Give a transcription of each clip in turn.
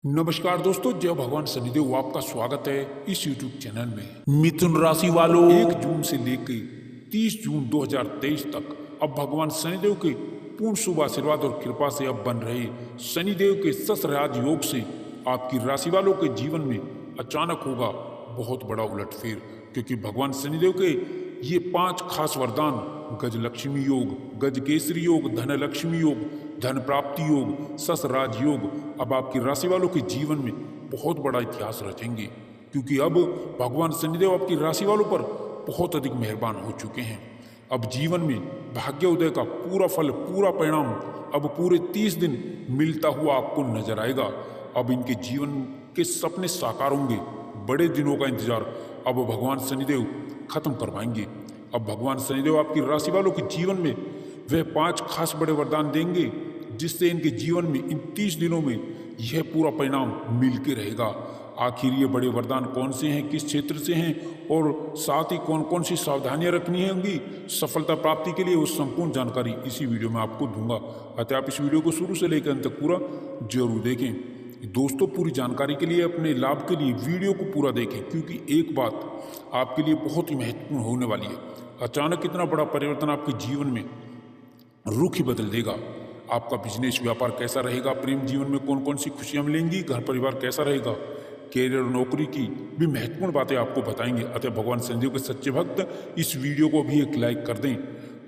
नमस्कार दोस्तों, जय भगवान शनिदेव। आपका स्वागत है इस YouTube चैनल में। मिथुन राशि वालों, 1 जून से लेकर 30 जून 2023 तक अब भगवान शनिदेव के पूर्ण शुभ आशीर्वाद और कृपा से अब बन रहे शनिदेव के ससराज योग से आपकी राशि वालों के जीवन में अचानक होगा बहुत बड़ा उलटफेर, क्योंकि भगवान शनिदेव के ये 5 खास वरदान गजलक्ष्मी योग, गजकेसरी योग, धनलक्ष्मी योग, धन प्राप्ति योग, ससराज योग अब आपकी राशि वालों के जीवन में बहुत बड़ा इतिहास रचेंगे, क्योंकि अब भगवान शनिदेव आपकी राशि वालों पर बहुत अधिक मेहरबान हो चुके हैं। अब जीवन में भाग्योदय का पूरा फल, पूरा परिणाम अब पूरे 30 दिन मिलता हुआ आपको नजर आएगा। अब इनके जीवन के सपने साकार होंगे। बड़े दिनों का इंतजार अब भगवान शनिदेव खत्म करवाएंगे। अब भगवान शनिदेव आपकी राशि वालों के जीवन में वह 5 खास बड़े वरदान देंगे, जिससे इनके जीवन में इन 30 दिनों में यह पूरा परिणाम मिल के रहेगा। आखिर ये बड़े वरदान कौन से हैं, किस क्षेत्र से हैं और साथ ही कौन कौन सी सावधानियां रखनी होंगी सफलता प्राप्ति के लिए, वो संपूर्ण जानकारी इसी वीडियो में आपको दूंगा। अतः आप इस वीडियो को शुरू से लेकर अंत तक पूरा जरूर देखें। दोस्तों, पूरी जानकारी के लिए, अपने लाभ के लिए वीडियो को पूरा देखें, क्योंकि एक बात आपके लिए बहुत ही महत्वपूर्ण होने वाली है। अचानक इतना बड़ा परिवर्तन आपके जीवन में रुख ही बदल देगा। आपका बिजनेस व्यापार कैसा रहेगा, प्रेम जीवन में कौन कौन सी खुशियां मिलेंगी, घर परिवार कैसा रहेगा, कैरियर और नौकरी की भी महत्वपूर्ण बातें आपको बताएंगे। अतः भगवान शनिदेव के सच्चे भक्त इस वीडियो को भी एक लाइक कर दें,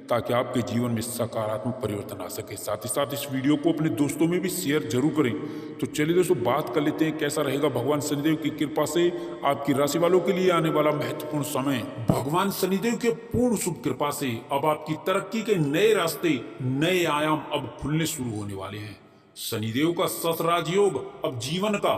ताकि आपके जीवन में सकारात्मक परिवर्तन आ सके। साथ ही साथ इस वीडियो को अपने दोस्तों में भी शेयर जरूर करें। तो चलिए दोस्तों, बात कर लेते हैं कैसा रहेगा भगवान शनिदेव की कृपा से आपकी राशि वालों के लिए आने वाला महत्वपूर्ण समय। भगवान शनिदेव के पूर्ण शुभ कृपा से अब आपकी तरक्की के नए रास्ते, नए आयाम अब खुलने शुरू होने वाले हैं। शनिदेव का ससराज योग अब जीवन का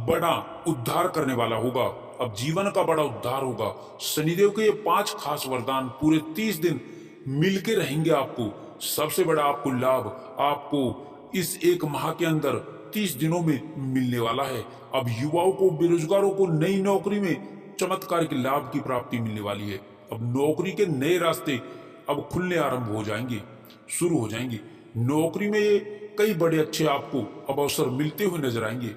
बड़ा उद्धार करने वाला होगा। अब जीवन का बड़ा उद्धार होगा। शनिदेव के ये 5 खास वरदान पूरे 30 दिन मिलके रहेंगे। आपको सबसे बड़ा आपको लाभ आपको इस एक माह के अंदर 30 दिनों में मिलने वाला है। अब युवाओं को, बेरोजगारों को नई नौकरी में चमत्कारिक लाभ की प्राप्ति मिलने वाली है। अब नौकरी के नए रास्ते अब खुलने आरंभ हो जाएंगे, शुरू हो जाएंगे। नौकरी में ये कई बड़े अच्छे आपको अब अवसर मिलते हुए नजर आएंगे।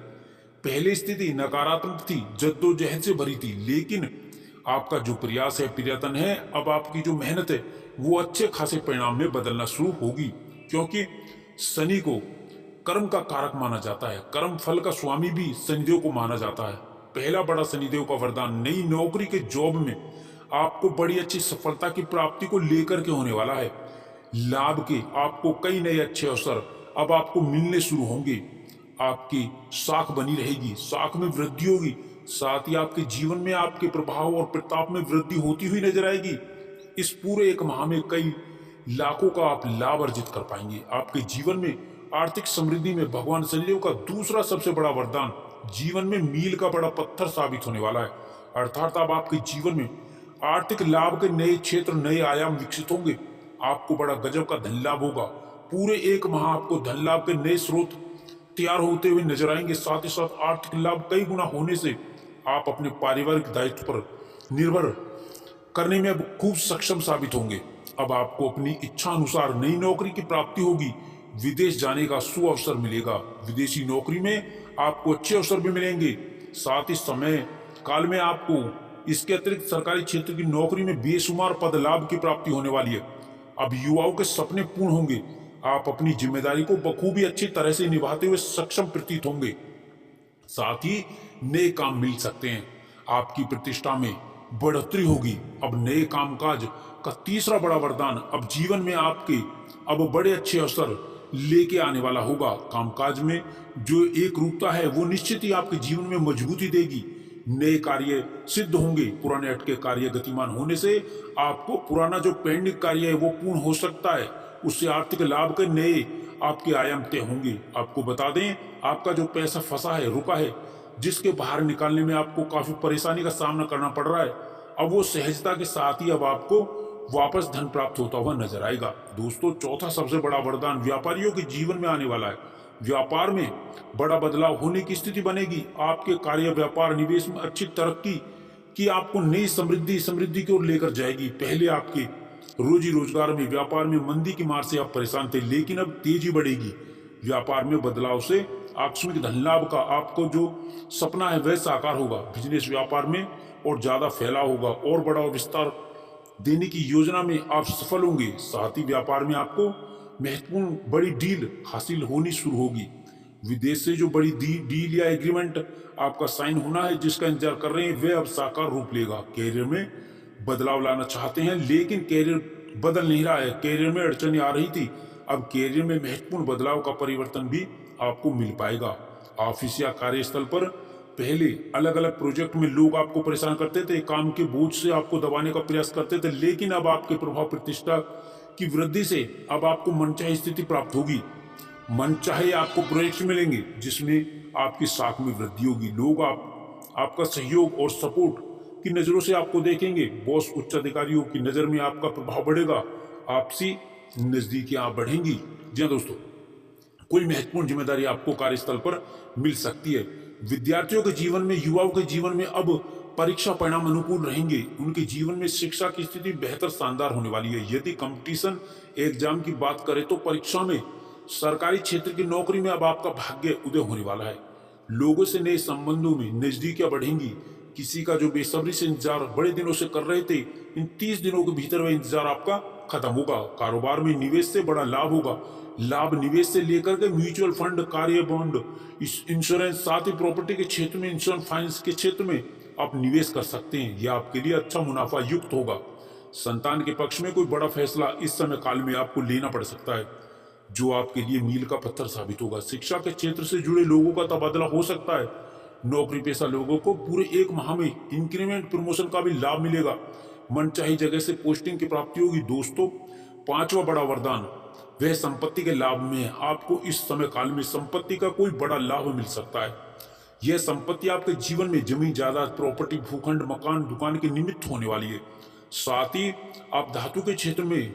पहले स्थिति नकारात्मक थी, जद्दोजहद से भरी थी, लेकिन आपका जो प्रयास है, प्रयत्न है, अब आपकी जो मेहनत है, वो अच्छे खासे परिणाम में बदलना शुरू होगी। क्योंकि शनि को कर्म का कारक माना जाता है, कर्म फल का स्वामी भी शनिदेव को माना जाता है। पहला बड़ा शनिदेव का वरदान नई नौकरी के जॉब में आपको बड़ी अच्छी सफलता की प्राप्ति को लेकर के होने वाला है। लाभ के आपको कई नए अच्छे अवसर अब आपको मिलने शुरू होंगे। आपकी साख बनी रहेगी, साख में वृद्धि होगी। साथ ही आपके जीवन में आपके प्रभाव और प्रताप में वृद्धि होती हुई नजर आएगी। इस पूरे एक माह में कई लाखों का आप लाभ अर्जित कर पाएंगे। आपके जीवन में आर्थिक समृद्धि में भगवान शनिदेव का दूसरा सबसे बड़ा वरदान जीवन में मील का बड़ा पत्थर साबित होने वाला है। अर्थात अब आपके जीवन में आर्थिक लाभ के नए क्षेत्र, नए आयाम विकसित होंगे। आपको बड़ा गजब का धन लाभ होगा। पूरे एक माह आपको धन लाभ के नए स्रोत तैयार होते हुए नजर आएंगे। साथ ही साथ आर्थिक लाभ कई गुना होने से आप अपने पारिवारिक दायित्व पर निर्भर करने में अब खूब सक्षम साबित होंगे। अब आपको अपनी इच्छा अनुसार नई नौकरी की प्राप्ति होगी। विदेश जाने का सुअवसर मिलेगा। विदेशी नौकरी में आपको अच्छे अवसर भी मिलेंगे। साथ ही समय काल में आपको इसके अतिरिक्त सरकारी क्षेत्र की नौकरी में बेशुमार पद लाभ की प्राप्ति होने वाली है। अब युवाओं के सपने पूर्ण होंगे। आप अपनी जिम्मेदारी को बखूबी अच्छी तरह से निभाते हुए सक्षम प्रतीत होंगे। साथ ही नए काम मिल सकते हैं। आपकी प्रतिष्ठा में बढ़ोतरी होगी। अब नए कामकाज का तीसरा बड़ा वरदान अब जीवन में आपके अब बड़े अच्छे अवसर लेके आने वाला होगा। कामकाज में जो एक रूपता है, वो निश्चित ही आपके जीवन में मजबूती देगी। नए कार्य सिद्ध होंगे। पुराने अटके कार्य गतिमान होने से आपको पुराना जो पेंडिंग कार्य है वो पूर्ण हो सकता है। उससे आर्थिक लाभ के नए आपके आयाम तय होंगे। आपको बता दें, आपका जो पैसा फंसा है, रुका है, जिसके बाहर निकालने में आपको काफी परेशानी का सामना करना पड़ रहा है, अब वो सहजता के साथ ही अब आपको वापस धन प्राप्त होता हुआ नजर आएगा। दोस्तों, चौथा सबसे बड़ा वरदान व्यापारियों के जीवन में आने वाला है। व्यापार में बड़ा बदलाव होने की स्थिति बनेगी। आपके कार्य, व्यापार, निवेश में अच्छी तरक्की की आपको नई समृद्धि की ओर लेकर जाएगी। पहले आपके रोजी रोजगार में, व्यापार में मंदी की मार से आप परेशान थे, लेकिन अब तेजी बढ़ेगी। व्यापार में बदलाव से आकस्मिक धन लाभ का आपको जो सपना है वह साकार होगा। बिजनेस व्यापार में और ज्यादा फैलाव होगा और बड़ा विस्तार देने की योजना में आप सफल होंगे। साथ ही व्यापार में आपको महत्वपूर्ण बड़ी डील हासिल होनी शुरू होगी। विदेश से जो बड़ी डील या एग्रीमेंट आपका साइन होना है, जिसका इंतजार कर रहे हैं, वह अब साकार रूप लेगा। कैरियर में बदलाव लाना चाहते हैं लेकिन कैरियर बदल नहीं रहा है, कैरियर में अड़चनें आ रही थी, अब कैरियर में महत्वपूर्ण बदलाव का परिवर्तन भी आपको मिल पाएगा। ऑफिस या कार्यस्थल पर पहले अलग अलग प्रोजेक्ट में लोग आपको परेशान करते थे, काम के बोझ से आपको दबाने का प्रयास करते थे, लेकिन अब आपके प्रभाव प्रतिष्ठा की वृद्धि से अब आपको मनचाही स्थिति प्राप्त होगी। मनचाहे आपको प्रोजेक्ट मिलेंगे जिसमें आपकी साख में वृद्धि होगी। लोग आपका सहयोग और सपोर्ट की नजरों से आपको देखेंगे। बॉस उच्च अधिकारियों की नजर में आपका प्रभाव बढ़ेगा, आपसी नजदीकियां बढ़ेंगी। जी हाँ दोस्तों, कोई महत्वपूर्ण जिम्मेदारी आपको कार्यस्थल पर मिल सकती है। विद्यार्थियों के जीवन में, युवाओं के जीवन में अब परीक्षा परिणाम अनुकूल रहेंगे। उनके जीवन में शिक्षा की स्थिति बेहतर शानदार होने वाली है। यदि कंपटीशन एग्जाम की बात करें तो परीक्षा में, सरकारी क्षेत्र की नौकरी में अब आपका भाग्य उदय होने वाला है। लोगों से नए संबंधों में नजदीकियां बढ़ेंगी। किसी का जो बेसब्री से इंतजार बड़े दिनों से कर रहे थे, इन 30 दिनों के भीतर वह इंतजार आपका खत्म होगा। कारोबार में निवेश से बड़ा लाभ होगा। लाभ निवेश से लेकर के म्यूचुअल फंड, कार्य बॉन्ड, इंश्योरेंस, साथ ही प्रॉपर्टी के क्षेत्र में, इंश्योरेंस फाइनेंस के क्षेत्र में आप निवेश कर सकते हैं। यह आपके लिए अच्छा मुनाफा युक्त होगा। संतान के पक्ष में कोई बड़ा फैसला इस समय काल में आपको लेना पड़ सकता है जो आपके लिए मील का पत्थर साबित होगा। शिक्षा के क्षेत्र से जुड़े लोगों का तबादला हो सकता है। नौकरी पेशा लोगों को पूरे 1 माह में इंक्रीमेंट, प्रमोशन का भी लाभ मिलेगा। मनचाही जगह से पोस्टिंग की प्राप्ति होगी। दोस्तों, 5वां बड़ा वरदान वह संपत्ति के लाभ में है। आपको इस समय काल में संपत्ति का कोई बड़ा लाभ मिल सकता है। यह संपत्ति आपके जीवन में जमीन, जायदाद, प्रॉपर्टी, भूखंड, मकान, दुकान के निमित्त होने वाली है। साथ ही आप धातु के क्षेत्र में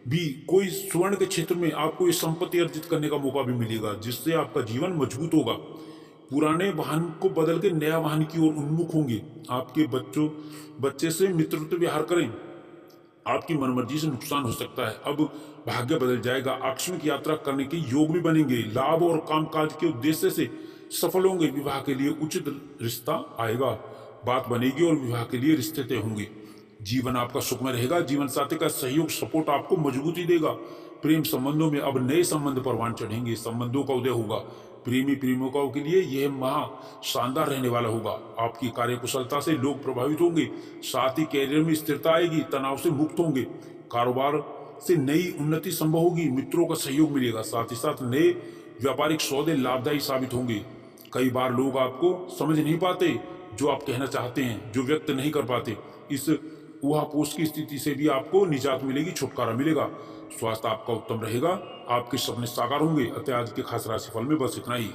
भी, कोई स्वर्ण के क्षेत्र में आपको ये संपत्ति अर्जित करने का मौका भी मिलेगा, जिससे आपका जीवन मजबूत होगा। पुराने वाहन को बदल के नया वाहन की ओर उन्मुख होंगे। आपके बच्चे से मित्रवत व्यवहार करें, आपकी मनमर्जी से नुकसान हो सकता है। अब भाग्य बदल जाएगा। आकस्मिक यात्रा करने के योग भी बनेंगे। लाभ और कामकाज के उद्देश्य से सफल होंगे। विवाह के लिए उचित रिश्ता आएगा, बात बनेगी और विवाह के लिए रिश्ते तय होंगे। जीवन आपका सुखमय रहेगा। जीवन साथी का सहयोग, सपोर्ट आपको मजबूती देगा। प्रेम संबंधों में अब नए संबंध परवान चढ़ेंगे। संबंधों का उदय होगा। प्रेमी प्रेमिकाओं के लिए यह माह शानदार रहने वाला होगा। आपकी कार्यकुशलता से लोग प्रभावित होंगे। साथ ही कैरियर में स्थिरता आएगी। तनाव से मुक्त होंगे। कारोबार से नई उन्नति संभव होगी। मित्रों का सहयोग मिलेगा। साथ ही साथ नए व्यापारिक सौदे लाभदायी साबित होंगे। कई बार लोग आपको समझ नहीं पाते, जो आप कहना चाहते हैं, जो व्यक्त नहीं कर पाते। इस ऊहापोह की स्थिति से भी आपको निजात मिलेगी, छुटकारा मिलेगा। स्वास्थ्य आपका उत्तम रहेगा। आपके सपने साकार होंगे। अतः आज के खास राशिफल में बस इतना ही।